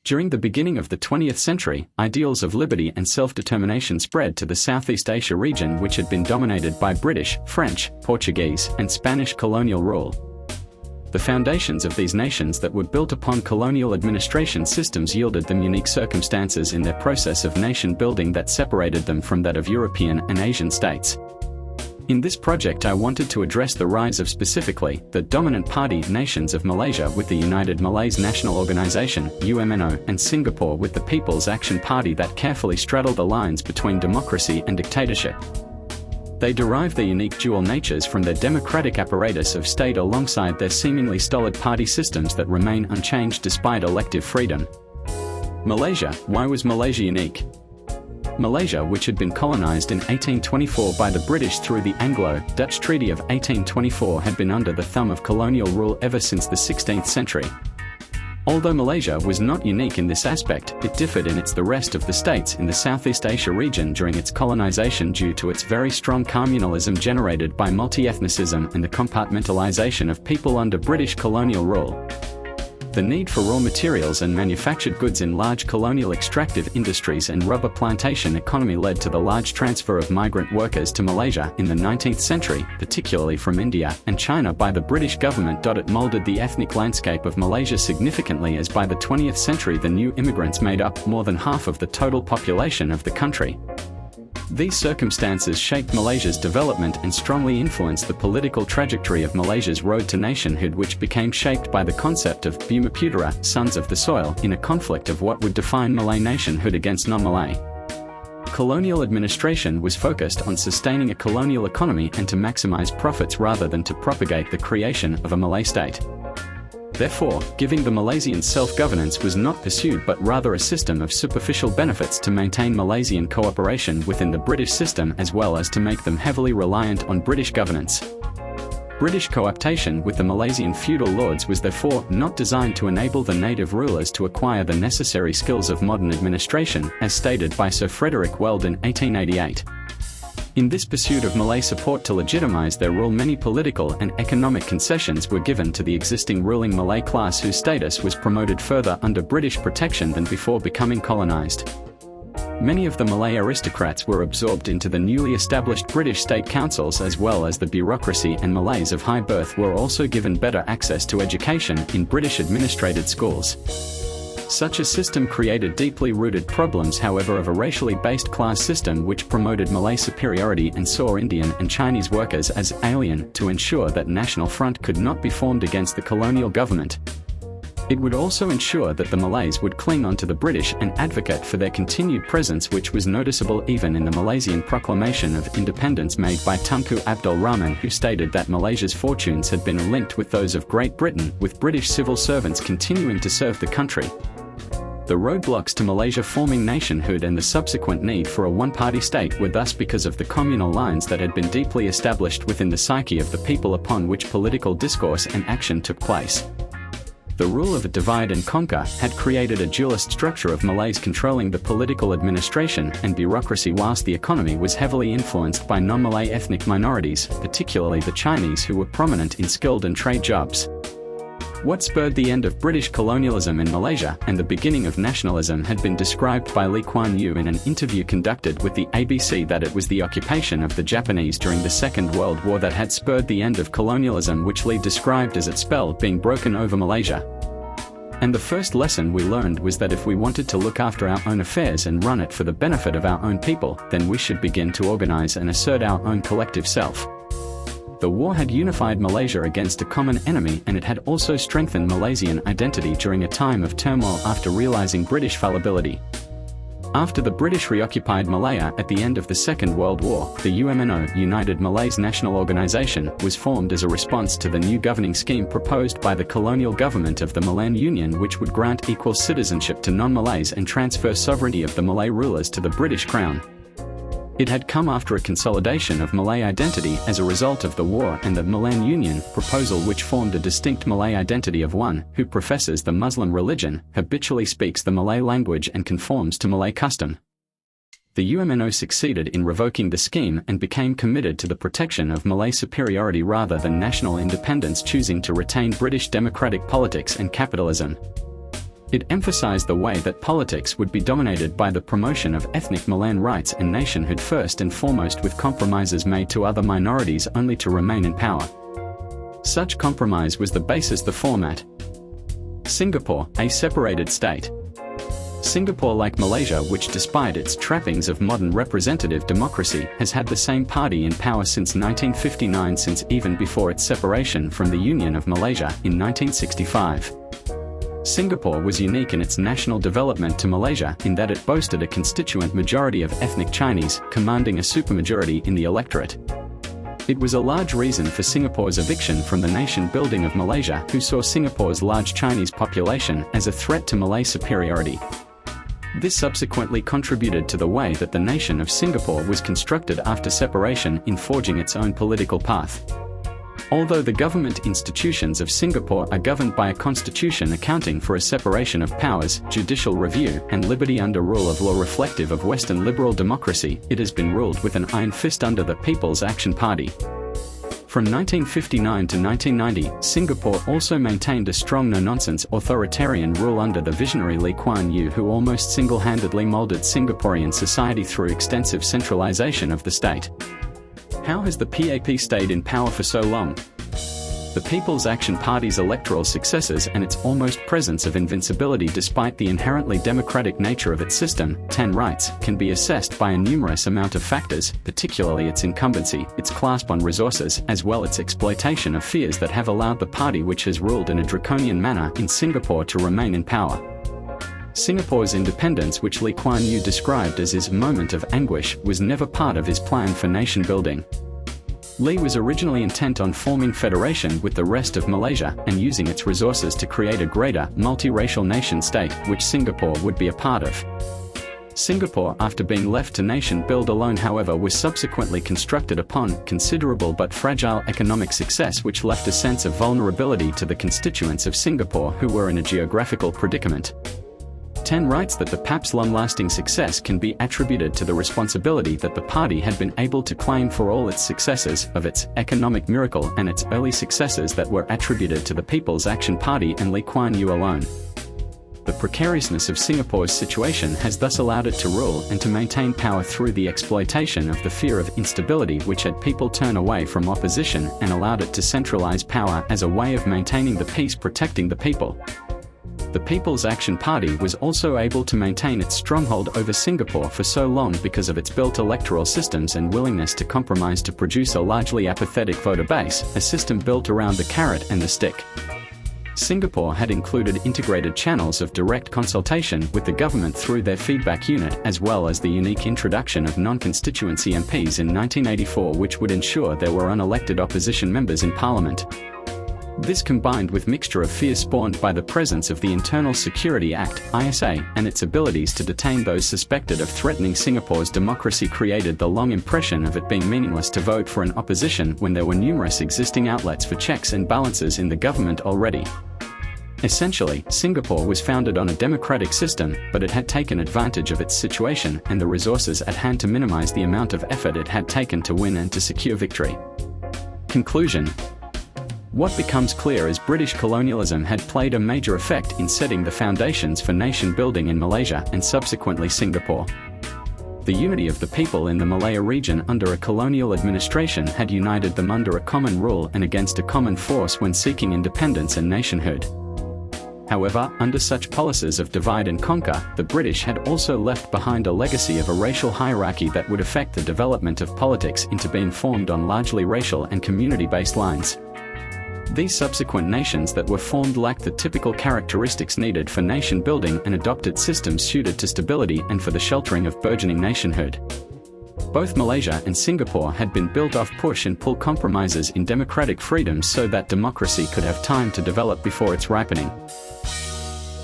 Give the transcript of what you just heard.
During the beginning of the 20th century, ideals of liberty and self-determination spread to the Southeast Asia region, which had been dominated by British, French, Portuguese, and Spanish colonial rule. The foundations of these nations that were built upon colonial administration systems yielded them unique circumstances in their process of nation building that separated them from that of European and Asian states. In this project I wanted to address the rise of specifically the dominant party nations of Malaysia with the United Malays National Organisation (UMNO) and Singapore with the People's Action Party that carefully straddle the lines between democracy and dictatorship. They derive their unique dual natures from their democratic apparatus of state alongside their seemingly stolid party systems that remain unchanged despite elective freedom. Malaysia. Why was Malaysia unique? Malaysia, which had been colonized in 1824 by the British through the Anglo-Dutch Treaty of 1824, had been under the thumb of colonial rule ever since the 16th century. Although Malaysia was not unique in this aspect, it differed in the rest of the states in the Southeast Asia region during its colonization due to its very strong communalism generated by multi-ethnicism and the compartmentalization of people under British colonial rule. The need for raw materials and manufactured goods in large colonial extractive industries and rubber plantation economy led to the large transfer of migrant workers to Malaysia in the 19th century, particularly from India and China by the British government. It molded the ethnic landscape of Malaysia significantly, as by the 20th century the new immigrants made up more than half of the total population of the country. These circumstances shaped Malaysia's development and strongly influenced the political trajectory of Malaysia's road to nationhood, which became shaped by the concept of Buma Putera, sons of the soil, in a conflict of what would define Malay nationhood against non-Malay. Colonial administration was focused on sustaining a colonial economy and to maximize profits rather than to propagate the creation of a Malay state. Therefore, giving the Malaysians self-governance was not pursued but rather a system of superficial benefits to maintain Malaysian cooperation within the British system as well as to make them heavily reliant on British governance. British cooptation with the Malaysian feudal lords was therefore not designed to enable the native rulers to acquire the necessary skills of modern administration, as stated by Sir Frederick Weld in 1888. In this pursuit of Malay support to legitimize their rule, many political and economic concessions were given to the existing ruling Malay class, whose status was promoted further under British protection than before becoming colonized. Many of the Malay aristocrats were absorbed into the newly established British state councils as well as the bureaucracy, and Malays of high birth were also given better access to education in British administrated schools. Such a system created deeply rooted problems, however, of a racially based class system which promoted Malay superiority and saw Indian and Chinese workers as alien to ensure that national front could not be formed against the colonial government. It would also ensure that the Malays would cling on to the British and advocate for their continued presence, which was noticeable even in the Malaysian proclamation of independence made by Tunku Abdul Rahman, who stated that Malaysia's fortunes had been linked with those of Great Britain, with British civil servants continuing to serve the country. The roadblocks to Malaysia forming nationhood and the subsequent need for a one-party state were thus because of the communal lines that had been deeply established within the psyche of the people upon which political discourse and action took place. The rule of a divide and conquer had created a dualist structure of Malays controlling the political administration and bureaucracy, whilst the economy was heavily influenced by non-Malay ethnic minorities, particularly the Chinese, who were prominent in skilled and trade jobs. What spurred the end of British colonialism in Malaysia and the beginning of nationalism had been described by Lee Kuan Yew in an interview conducted with the ABC that it was the occupation of the Japanese during the Second World War that had spurred the end of colonialism, which Lee described as its spell being broken over Malaysia. And the first lesson we learned was that if we wanted to look after our own affairs and run it for the benefit of our own people, then we should begin to organize and assert our own collective self. The war had unified Malaysia against a common enemy, and it had also strengthened Malaysian identity during a time of turmoil after realizing British fallibility. After the British reoccupied Malaya at the end of the Second World War, the UMNO, United Malays National Organisation, was formed as a response to the new governing scheme proposed by the colonial government of the Malayan Union, which would grant equal citizenship to non-Malays and transfer sovereignty of the Malay rulers to the British Crown. It had come after a consolidation of Malay identity as a result of the war and the Malayan Union proposal, which formed a distinct Malay identity of one who professes the Muslim religion, habitually speaks the Malay language and conforms to Malay custom. The UMNO succeeded in revoking the scheme and became committed to the protection of Malay superiority rather than national independence, choosing to retain British democratic politics and capitalism. It emphasized the way that politics would be dominated by the promotion of ethnic Malayan rights and nationhood first and foremost, with compromises made to other minorities only to remain in power. Such compromise was the basis, the format. Singapore, a separated state. Singapore, like Malaysia, which despite its trappings of modern representative democracy, has had the same party in power since 1959, since even before its separation from the Union of Malaysia in 1965. Singapore was unique in its national development to Malaysia in that it boasted a constituent majority of ethnic Chinese, commanding a supermajority in the electorate. It was a large reason for Singapore's eviction from the nation-building of Malaysia, who saw Singapore's large Chinese population as a threat to Malay superiority. This subsequently contributed to the way that the nation of Singapore was constructed after separation in forging its own political path. Although the government institutions of Singapore are governed by a constitution accounting for a separation of powers, judicial review, and liberty under rule of law reflective of Western liberal democracy, it has been ruled with an iron fist under the People's Action Party. From 1959 to 1990, Singapore also maintained a strong no-nonsense authoritarian rule under the visionary Lee Kuan Yew, who almost single-handedly molded Singaporean society through extensive centralization of the state. How has the PAP stayed in power for so long? The People's Action Party's electoral successes and its almost presence of invincibility despite the inherently democratic nature of its system, 10 rights, can be assessed by a numerous amount of factors, particularly its incumbency, its clasp on resources, as well its exploitation of fears that have allowed the party which has ruled in a draconian manner in Singapore to remain in power. Singapore's independence, which Lee Kuan Yew described as his moment of anguish, was never part of his plan for nation building. Lee was originally intent on forming federation with the rest of Malaysia and using its resources to create a greater, multiracial nation-state, which Singapore would be a part of. Singapore, after being left to nation build alone, however, was subsequently constructed upon considerable but fragile economic success, which left a sense of vulnerability to the constituents of Singapore who were in a geographical predicament. 10 writes that the PAP's long-lasting success can be attributed to the responsibility that the party had been able to claim for all its successes, of its economic miracle and its early successes that were attributed to the People's Action Party and Lee Kuan Yew alone. The precariousness of Singapore's situation has thus allowed it to rule and to maintain power through the exploitation of the fear of instability which had people turn away from opposition and allowed it to centralize power as a way of maintaining the peace, protecting the people. The People's Action Party was also able to maintain its stronghold over Singapore for so long because of its built electoral systems and willingness to compromise to produce a largely apathetic voter base, a system built around the carrot and the stick. Singapore had included integrated channels of direct consultation with the government through their feedback unit, as well as the unique introduction of non-constituency MPs in 1984, which would ensure there were unelected opposition members in parliament. This, combined with mixture of fear spawned by the presence of the Internal Security Act, ISA, and its abilities to detain those suspected of threatening Singapore's democracy, created the long impression of it being meaningless to vote for an opposition when there were numerous existing outlets for checks and balances in the government already. Essentially, Singapore was founded on a democratic system, but it had taken advantage of its situation and the resources at hand to minimize the amount of effort it had taken to win and to secure victory. Conclusion. What becomes clear is British colonialism had played a major effect in setting the foundations for nation building in Malaysia and subsequently Singapore. The unity of the people in the Malaya region under a colonial administration had united them under a common rule and against a common force when seeking independence and nationhood. However, under such policies of divide and conquer, the British had also left behind a legacy of a racial hierarchy that would affect the development of politics into being formed on largely racial and community-based lines. These subsequent nations that were formed lacked the typical characteristics needed for nation building and adopted systems suited to stability and for the sheltering of burgeoning nationhood. Both Malaysia and Singapore had been built off push and pull compromises in democratic freedoms so that democracy could have time to develop before its ripening.